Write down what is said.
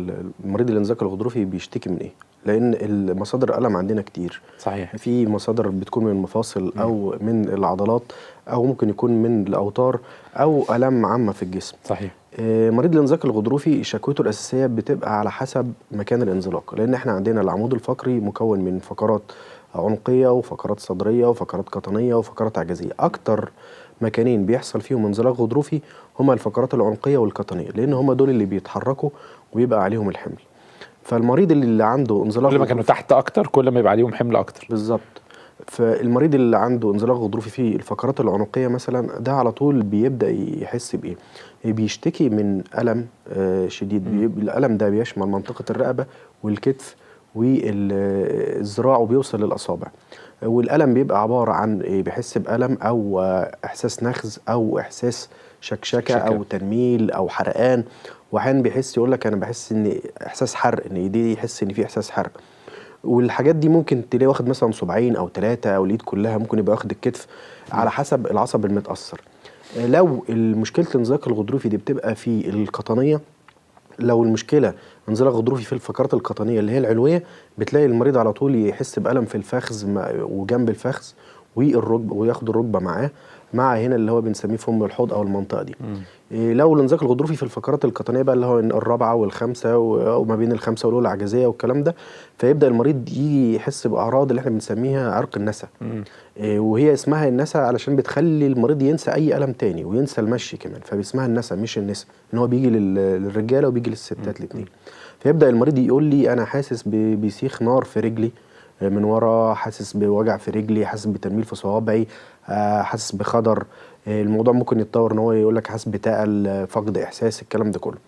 المريض الانزلاق الغضروفي بيشتكي من ايه؟ لان مصادر الالم عندنا كتير. صحيح. في مصادر بتكون من المفاصل او من العضلات او ممكن يكون من الاوتار او الام عامه في الجسم. صحيح. مريض الانزلاق الغضروفي شكوته الاساسيه بتبقى على حسب مكان الانزلاق، لان احنا عندنا العمود الفقري مكون من فقرات عنقيه وفقرات صدريه وفقرات قطنيه وفقرات عجزيه. اكتر مكانين بيحصل فيهم انزلاق غضروفي هما الفقرات العنقيه والقطنيه، لان هما دول اللي بيتحركوا ويبقى عليهم الحمل. فالمريض اللي عنده انزلاق كل ما كانوا تحت اكتر كل ما يبقى عليهم حمل اكتر. بالظبط. فالمريض اللي عنده انزلاق غضروفي في الفقرات العنقيه مثلا ده على طول بيبدا يحس بايه؟ بيشتكي من الم شديد. الالم ده بيشمل منطقه الرقبه والكتف والذراع وبيوصل للاصابع. والالم بيبقى عباره عن بيحس بالم او احساس نخز او احساس شكشكه او تنميل او حرقان، واحيانا بيحس يقول لك انا بحس ان احساس حرق، ان ايديه يحس ان في احساس حرق. والحاجات دي ممكن تلاقيه واخد مثلا صباعين او 3 او الايد كلها، ممكن يبقى واخد الكتف على حسب العصب المتاثر. لو مشكله الانزلاق الغضروفي دي بتبقى في القطنيه، لو المشكله انزلاق غضروفي في الفقرات القطنيه اللي هي العلويه، بتلاقي المريض على طول يحس بالم في الفخذ وجنب الفخذ والركبه، وياخد الركبه معاه مع هنا اللي هو بنسميه فم الحوض او المنطقه دي. لو الانزلاق الغضروفي في الفقرات القطنيه بقى اللي هو الرابعه والخامسه وما بين الخامسه والاولى العجزيه والكلام ده، فيبدا المريض يجي يحس باعراض اللي احنا بنسميها عرق النسا. وهي اسمها النسا علشان بتخلي المريض ينسى اي الم تاني وينسى المشي كمان، فباسمها النسا مش النسا، ان هو بيجي للرجاله وبيجي للستات الاثنين. فيبدا المريض يقول لي انا حاسس بسيخ نار في رجلي من ورا، حاسس بوجع في رجلي، حاسس بتنميل في صوابعي، حاسس بخضر. الموضوع ممكن يتطور ان هو يقول لك حاسس بتقل، فقد احساس، الكلام ده كله.